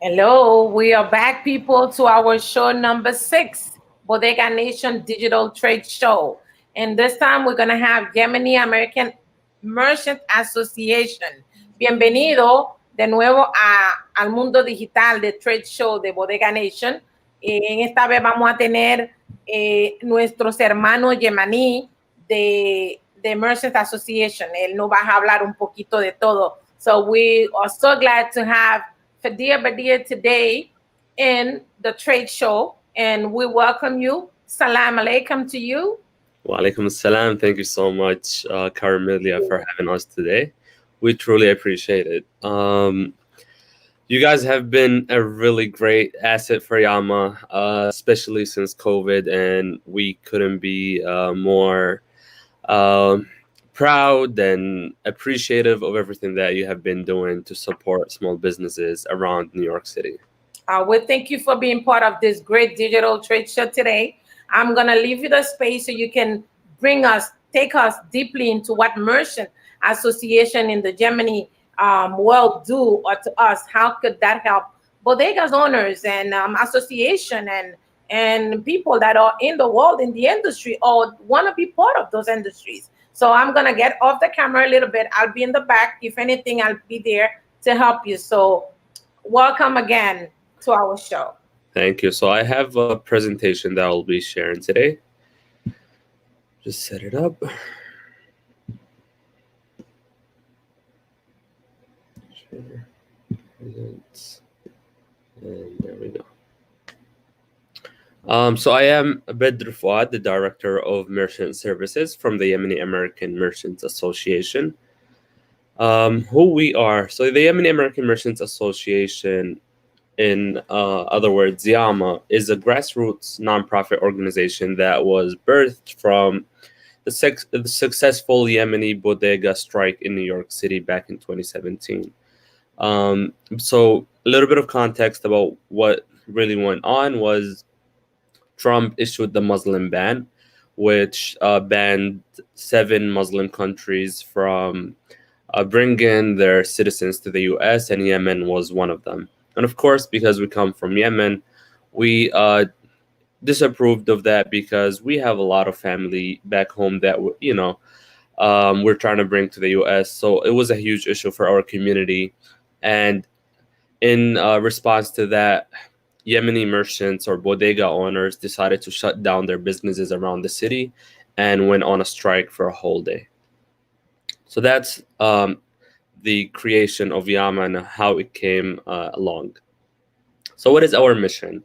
Hello, we are back, people, to our show number 6, Bodega Nation Digital Trade Show. And this time we're going to have Yemeni American Merchant Association. Bienvenido de nuevo al mundo digital de Trade Show de Bodega Nation. En esta vez vamos a tener nuestros hermanos yemení de Merchant Association. Él nos va a hablar un poquito de todo. So we are so glad to have Fadia Badia today in the trade show, and we welcome you. Salam alaikum to you. Wa alaikum salam. Thank you so much, Carmelia, for having us today. We truly appreciate it. You guys have been a really great asset for Yama, especially since COVID, and we couldn't be more proud and appreciative of everything that you have been doing to support small businesses around New York City. Well, thank you for being part of this great digital trade show today. I'm going to leave you the space so you can take us deeply into what Merchant Association in the Yemeni world do or to us. How could that help bodegas owners and association and people that are in the world in the industry or want to be part of those industries? So I'm going to get off the camera a little bit. I'll be in the back. If anything, I'll be there to help you. So welcome again to our show. Thank you. So I have a presentation that I'll be sharing today. Just set it up. Share. Presents. And there we go. So I am Bedr Fuad, the Director of Merchant Services from the Yemeni American Merchants Association. Who we are. So the Yemeni American Merchants Association, in other words, YAMA, is a grassroots nonprofit organization that was birthed from the successful Yemeni bodega strike in New York City back in 2017. So a little bit of context about what really went on was Trump issued the Muslim ban, which banned 7 Muslim countries from bringing their citizens to the U.S., and Yemen was one of them. And of course, because we come from Yemen, we disapproved of that because we have a lot of family back home that, we're trying to bring to the U.S. So it was a huge issue for our community. And in response to that, Yemeni merchants or bodega owners decided to shut down their businesses around the city and went on a strike for a whole day. So that's the creation of Yama and how it came along. So what is our mission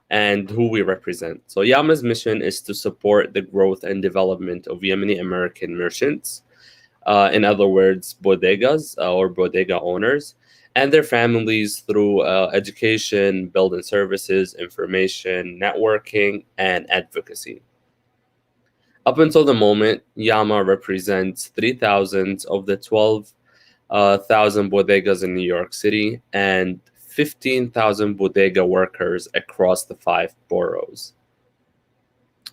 and who we represent? So Yama's mission is to support the growth and development of Yemeni American merchants, in other words, bodegas or bodega owners, and their families through education, building services, information, networking, and advocacy. Up until the moment, Yama represents 3,000 of the 12,000 bodegas in New York City and 15,000 bodega workers across the 5 boroughs.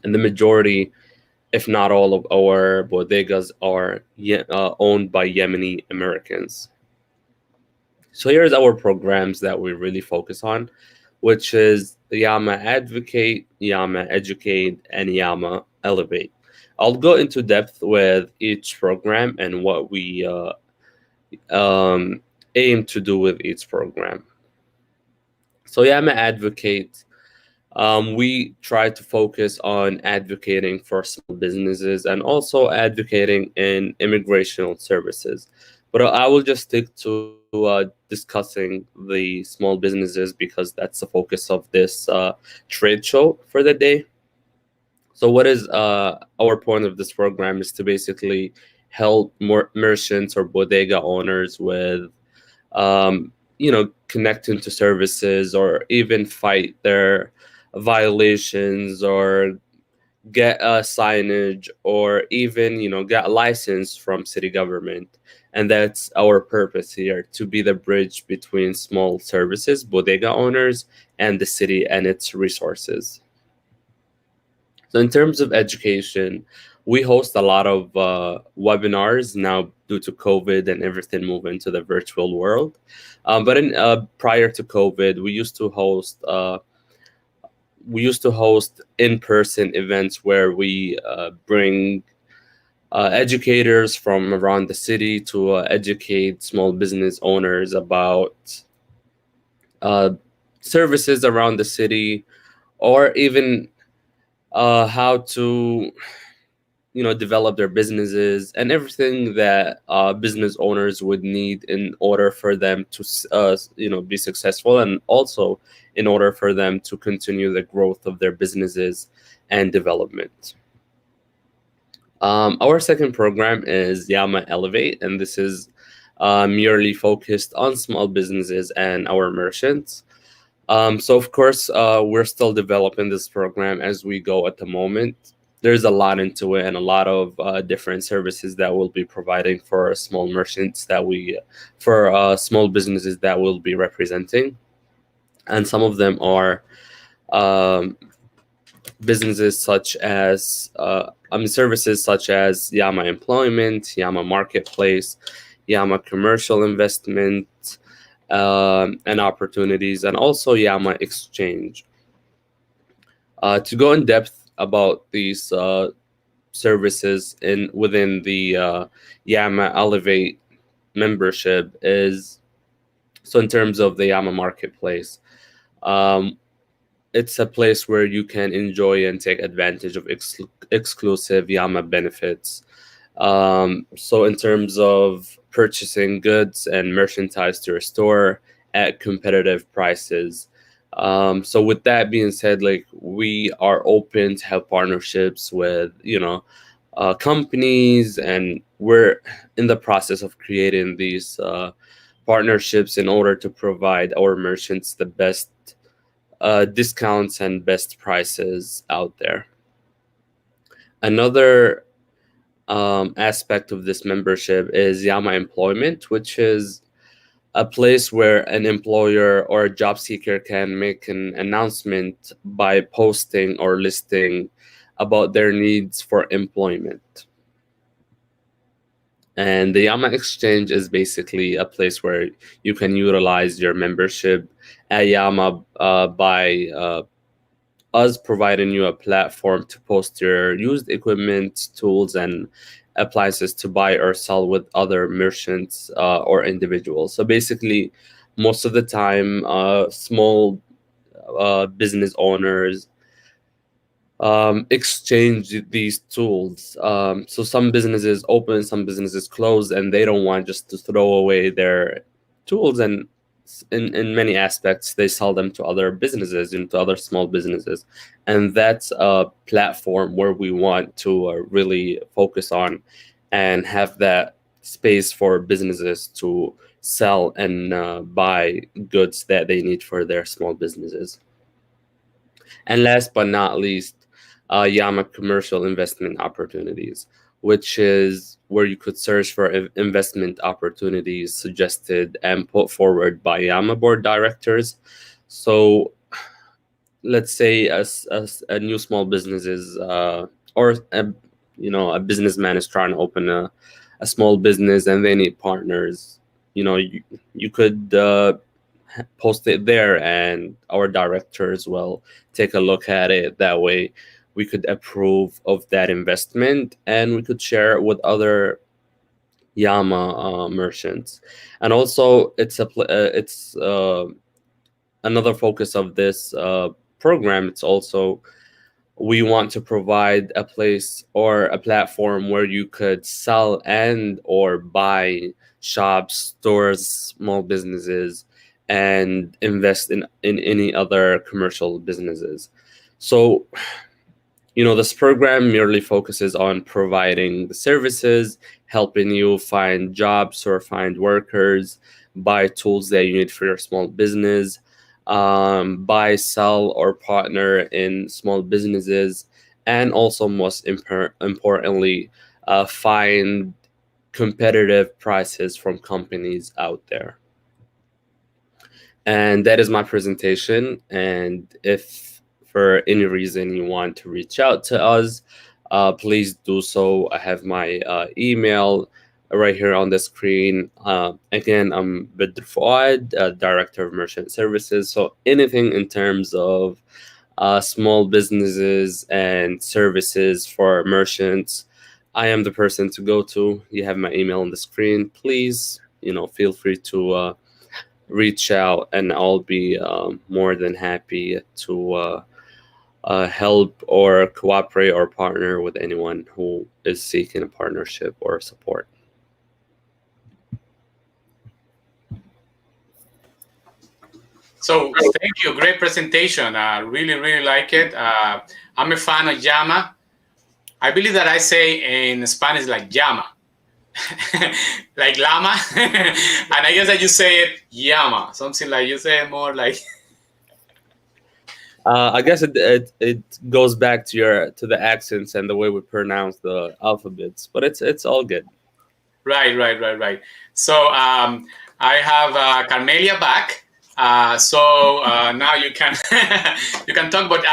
And the majority, if not all, of our bodegas are owned by Yemeni Americans. So here's our programs that we really focus on, which is Yama Advocate, Yama Educate, and Yama Elevate. I'll go into depth with each program and what we aim to do with each program. So Yama Advocate, we try to focus on advocating for small businesses and also advocating in immigration services. But I will just stick to discussing the small businesses because that's the focus of this trade show for the day. So what is our point of this program is to basically help more merchants or bodega owners with, connecting to services or even fight their violations or get a signage or even, get a license from city government. And that's our purpose here, to be the bridge between small services, bodega owners, and the city and its resources. So in terms of education, we host a lot of webinars now due to COVID and everything move into the virtual world. But in prior to COVID, we used to host in-person events where we bring educators from around the city to educate small business owners about uh, services around the city, or even how to develop their businesses and everything that business owners would need in order for them to be successful, and also in order for them to continue the growth of their businesses and development. Our second program is Yama Elevate, and this is merely focused on small businesses and our merchants. So, of course, we're still developing this program as we go at the moment. There's a lot into it and a lot of different services that we'll be providing for small merchants for small businesses that we'll be representing. And some of them are um, businesses such as services such as Yama Employment, Yama Marketplace, Yama Commercial Investment and Opportunities, and also Yama Exchange. To go in depth about these services within the Yama Elevate membership is, so in terms of the Yama Marketplace, um, it's a place where you can enjoy and take advantage of exclusive Yama benefits. So in terms of purchasing goods and merchandise to your store at competitive prices. So with that being said, like, we are open to have partnerships with companies, and we're in the process of creating these partnerships in order to provide our merchants the best discounts and best prices out there. Another aspect of this membership is Yama Employment, which is a place where an employer or a job seeker can make an announcement by posting or listing about their needs for employment. And the Yama Exchange is basically a place where you can utilize your membership at Yama by us providing you a platform to post your used equipment, tools, and appliances to buy or sell with other merchants or individuals. So basically, most of the time, small business owners exchange these tools. So some businesses open, some businesses close, and they don't want just to throw away their tools, and in many aspects they sell them to other businesses, into other small businesses. And that's a platform where we want to really focus on and have that space for businesses to sell and buy goods that they need for their small businesses. And last but not least, Yama Commercial Investment Opportunities, which is where you could search for investment opportunities suggested and put forward by Yama board directors. So let's say a new small business is, or a businessman is trying to open a small business and they need partners. You could post it there, and our directors will take a look at it. That way we could approve of that investment and we could share it with other Yama merchants. And also it's another focus of this program. It's also, we want to provide a place or a platform where you could sell and or buy shops, stores, small businesses, and invest in any other commercial businesses. So, this program merely focuses on providing the services, helping you find jobs or find workers, buy tools that you need for your small business, buy, sell, or partner in small businesses, and also most importantly, find competitive prices from companies out there. And that is my presentation. And if for any reason you want to reach out to us, please do so. I have my email right here on the screen. Again, I'm Bedr Fuad, Director of Merchant Services. So anything in terms of small businesses and services for merchants, I am the person to go to. You have my email on the screen. Please, feel free to reach out, and I'll be more than happy to help or cooperate or partner with anyone who is seeking a partnership or support. So thank you. Great presentation. Really, really like it. I'm a fan of llama. I believe that I say in Spanish like llama, like llama, and I guess that you say it llama, something like you say it more like. I guess it goes back to the accents and the way we pronounce the alphabets, but it's all good. Right. So I have Carmelia back. So now you can you can talk. But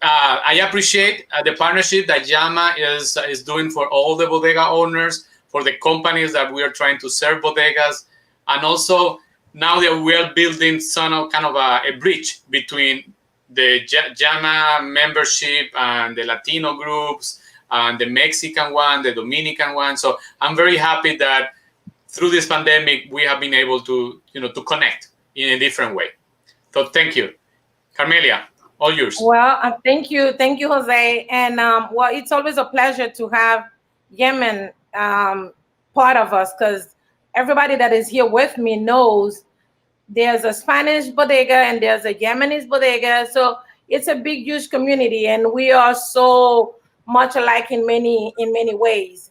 I appreciate the partnership that Llama is doing for all the bodega owners, for the companies that we are trying to serve bodegas, and also now that we are building some kind of a bridge between the Llama membership and the Latino groups and the Mexican one, the Dominican one. So I'm very happy that through this pandemic we have been able to to connect in a different way. So thank you, Carmelia. All yours. Well, thank you, Jose. And well, it's always a pleasure to have Yemen part of us, because everybody that is here with me knows there's a Spanish bodega and there's a Yemeni bodega. So it's a big, huge community, and we are so much alike in many ways.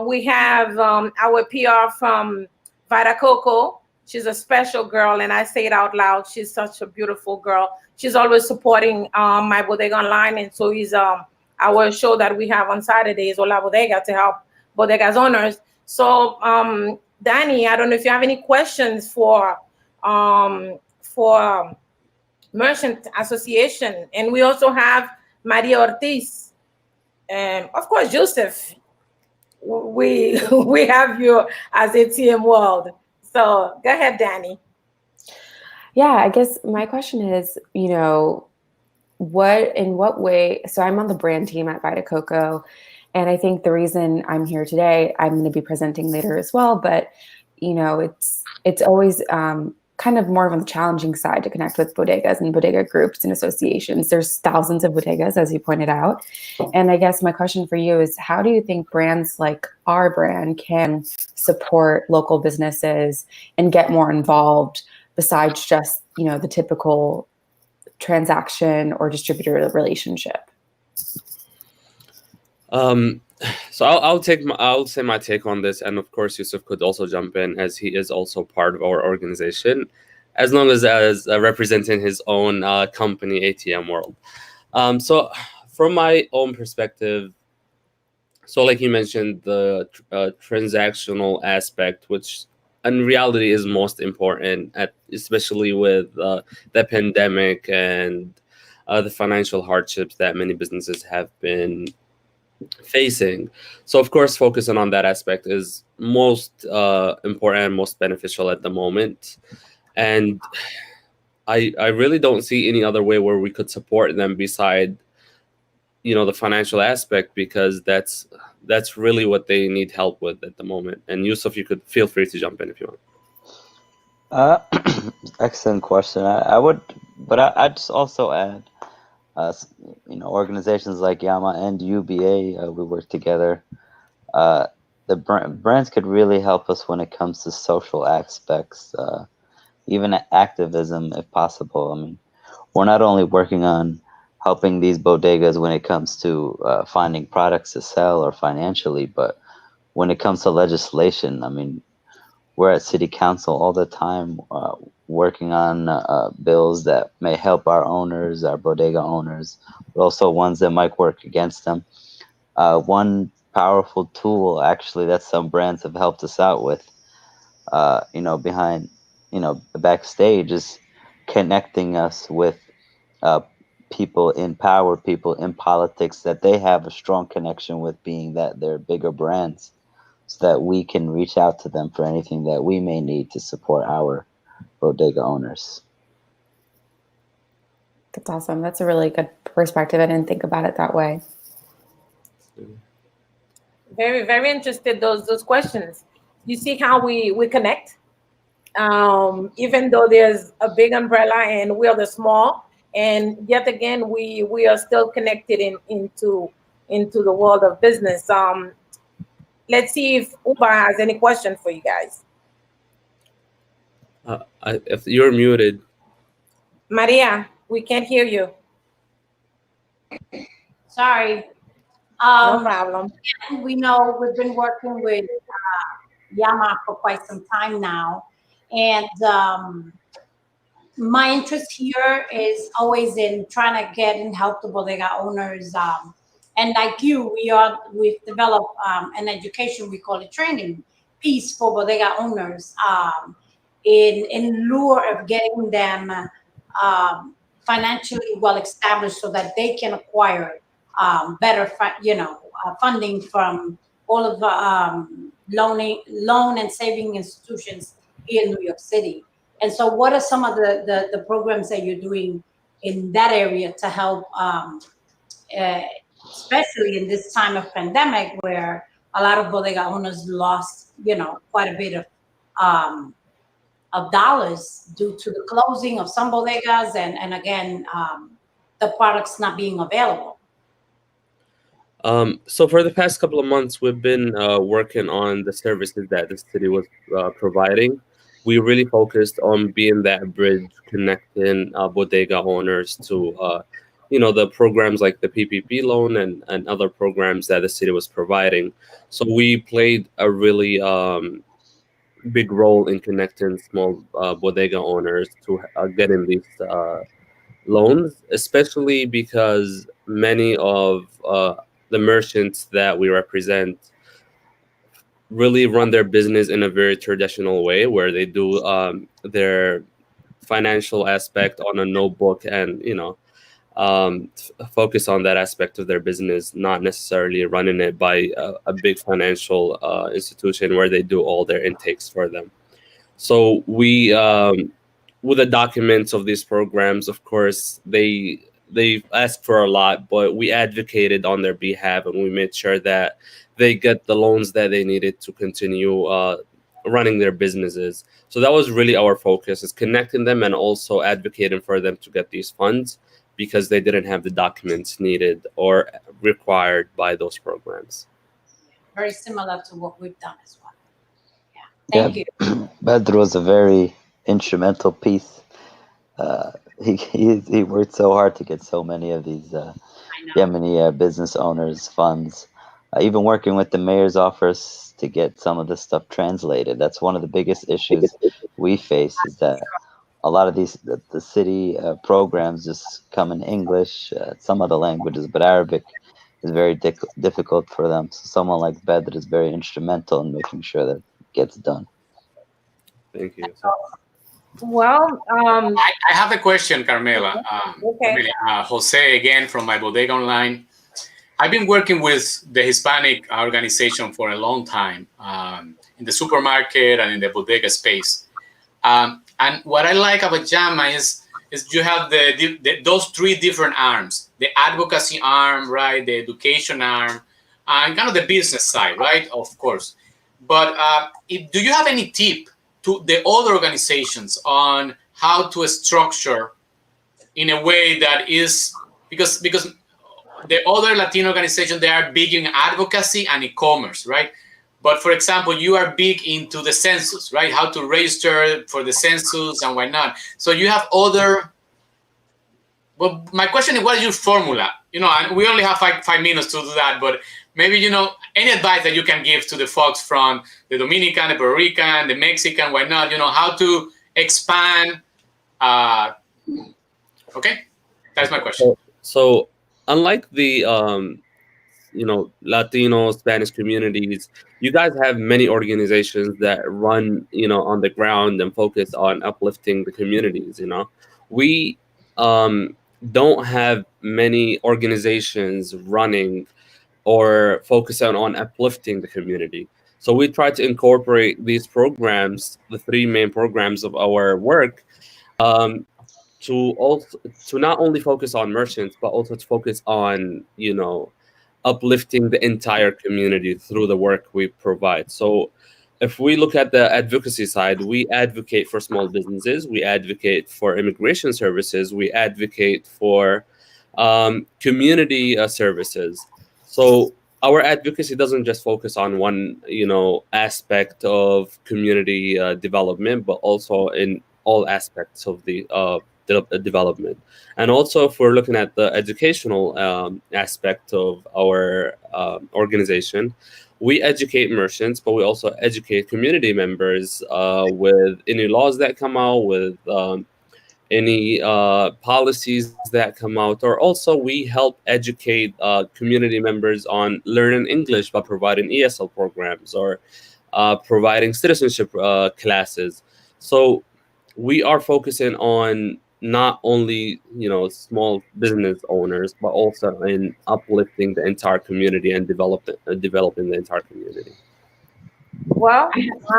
We have our PR from Vita Coco. She's a special girl, and I say it out loud. She's such a beautiful girl. She's always supporting my bodega online, and so is our show that we have on Saturdays, Hola Bodega, to help bodegas owners. So, Danny, I don't know if you have any questions for Merchant Association, and we also have Maria Ortiz, and of course Joseph. We we have you as ATM World. So go ahead, Danny. Yeah, I guess my question is, in what way? So I'm on the brand team at Vita Coco, and I think the reason I'm here today, I'm going to be presenting later as well. But it's always kind of more on the challenging side to connect with bodegas and bodega groups and associations. There's thousands of bodegas, as you pointed out, and I guess my question for you is, how do you think brands like our brand can support local businesses and get more involved besides just the typical transaction or distributor relationship? So I'll say my take on this, and of course Yusuf could also jump in, as he is also part of our organization, as long as representing his own company, ATM World. So from my own perspective, so like you mentioned, the transactional aspect, which in reality is most important, especially with the pandemic and the financial hardships that many businesses have been facing. So of course, focusing on that aspect is most important and most beneficial at the moment. And I really don't see any other way where we could support them beside the financial aspect, because that's really what they need help with at the moment. And Yusuf, you could feel free to jump in if you want. Excellent question. I would, but I'd just also add, organizations like Yama and UBA, we work together. The brands could really help us when it comes to social aspects, even activism if possible. I mean, we're not only working on helping these bodegas when it comes to finding products to sell or financially, but when it comes to legislation, I mean, we're at city council all the time working on bills that may help our owners, our bodega owners, but also ones that might work against them. One powerful tool, actually, that some brands have helped us out with, behind, backstage, is connecting us with people in power, people in politics that they have a strong connection with, being that they're bigger brands. so that we can reach out to them for anything that we may need to support our bodega owners. That's awesome. That's a really good perspective. I didn't think about it that way. Very, very interested those questions. You see how we connect, even though there's a big umbrella and we are the small, and yet again we are still connected into the world of business. Let's see if Uber has any question for you guys. If you're muted. Maria, we can't hear you. Sorry. No problem. We know we've been working with Yama for quite some time now, and my interest here is always in trying to get and help the bodega owners. And like you, we've developed an education, we call it training piece for bodega owners, in lieu of getting them financially well established so that they can acquire better, funding from all of the loan and saving institutions here in New York City. And so, what are some of the programs that you're doing in that area to help, uh, especially in this time of pandemic, where a lot of bodega owners lost, quite a bit of dollars due to the closing of some bodegas, and again, the products not being available. So for the past couple of months, we've been working on the services that the city was providing. We really focused on being that bridge connecting bodega owners to, the programs like the PPP loan and other programs that the city was providing. So we played a really big role in connecting small bodega owners to getting these loans, especially because many of the merchants that we represent really run their business in a very traditional way, where they do their financial aspect on a notebook and focus on that aspect of their business, not necessarily running it by a big financial institution where they do all their intakes for them. So we, with the documents of these programs, of course, they asked for a lot, but we advocated on their behalf and we made sure that they get the loans that they needed to continue running their businesses. So that was really our focus, is connecting them and also advocating for them to get these funds because they didn't have the documents needed or required by those programs. Very similar to what we've done as well. Yeah, thank you. Badr was a very instrumental piece. He worked so hard to get so many of these Yemeni business owners funds. Even working with the mayor's office to get some of this stuff translated. That's one of the biggest issues we face, is that a lot of these the city programs just come in English, some other languages, but Arabic is very difficult for them. So someone like Badr is very instrumental in making sure that it gets done. Thank you. Well, I have a question, Carmela. Okay. Jose again from my Bodega Online. I've been working with the Hispanic organization for a long time, in the supermarket and in the bodega space. And what I like about JAMA is you have those three different arms: the advocacy arm, right, the education arm, and kind of the business side, right, of course. But do you have any tip to the other organizations on how to structure in a way that is, because the other Latino organizations, they are big in advocacy and e-commerce, right? But for example, you are big into the census, right? How to register for the census and whatnot. So you have other. Well, my question is, what is your formula? And we only have 5 minutes to do that, but maybe, any advice that you can give to the folks from the Dominican, the Puerto Rican, the Mexican, whatnot, how to expand. Okay, that's my question. So unlike the Latino Spanish communities, you guys have many organizations that run on the ground and focus on uplifting the communities. We don't have many organizations running or focusing on uplifting the community. So we try to incorporate these programs, the three main programs of our work, um, to not only focus on merchants, but also to focus on, uplifting the entire community through the work we provide. So if we look at the advocacy side, we advocate for small businesses, we advocate for immigration services, we advocate for community services. So our advocacy doesn't just focus on one, aspect of community development, but also in all aspects of the development. And also, if we're looking at the educational aspect of our organization, we educate merchants, but we also educate community members with any laws that come out, with any policies that come out, or also we help educate community members on learning English by providing ESL programs or providing citizenship classes. So we are focusing on not only small business owners, but also in uplifting the entire community and developing the entire community. Well,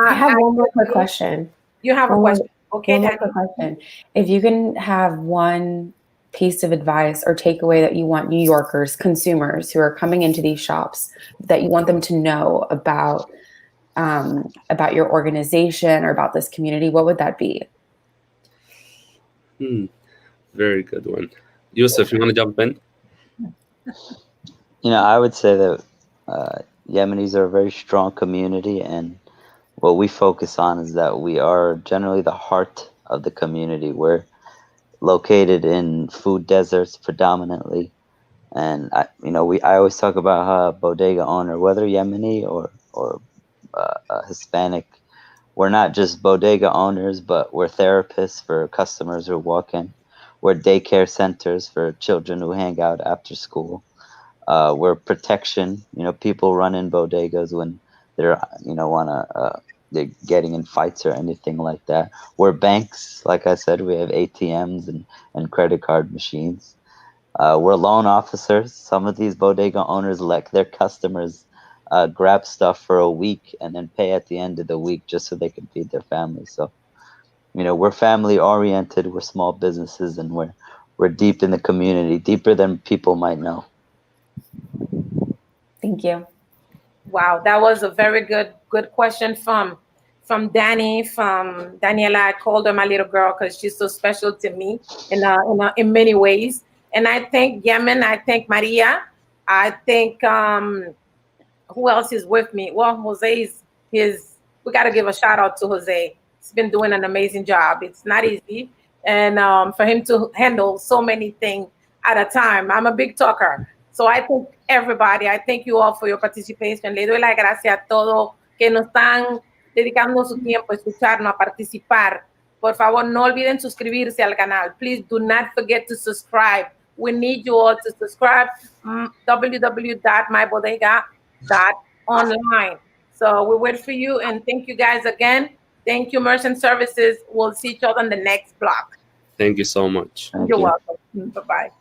I have one more quick question. You have a question. Okay, One more Danny. quick question. If you can have one piece of advice or takeaway that you want New Yorkers, consumers who are coming into these shops, that you want them to know about your organization or about this community, what would that be? Very good one. Yusuf, you want to jump in? I would say that Yemenis are a very strong community, and what we focus on is that we are generally the heart of the community. We're located in food deserts predominantly, and I always talk about how a bodega owner, whether Yemeni or Hispanic, we're not just bodega owners, but we're therapists for customers who walk in. We're daycare centers for children who hang out after school. We're protection. People run in bodegas when they're they're getting in fights or anything like that. We're banks, like I said. We have ATMs and credit card machines. We're loan officers. Some of these bodega owners let their customers grab stuff for a week and then pay at the end of the week just so they can feed their families. So, we're family oriented. We're small businesses, and we're deep in the community, deeper than people might know. Thank you. Wow, that was a very good question from Danny, from Daniela. I called her my little girl because she's so special to me in many ways. And I thank Yemen. I thank Maria. I think who else is with me? Well, Jose we got to give a shout out to Jose. He's been doing an amazing job. It's not easy. And for him to handle so many things at a time. I'm a big talker. So I thank everybody. I thank you all for your participation. Le doy las gracias a todos que nos están dedicando su tiempo a escucharnos, a participar. Por favor, no olviden suscribirse al canal. Please do not forget to subscribe. We need you all to subscribe. www.mybodega.online. So we wait for you, and thank you guys again. Thank you, Merchant Services. We'll see each other on the next block. Thank you so much. You're welcome. Bye-bye.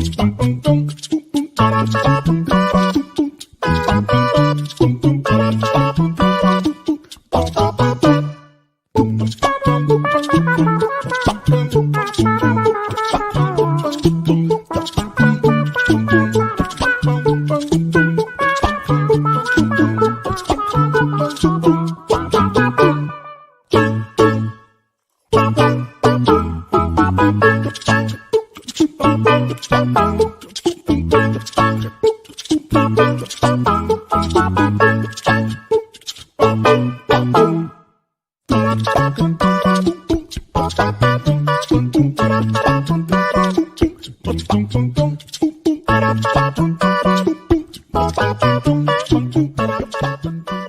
Bum, bum, bum. Thank you.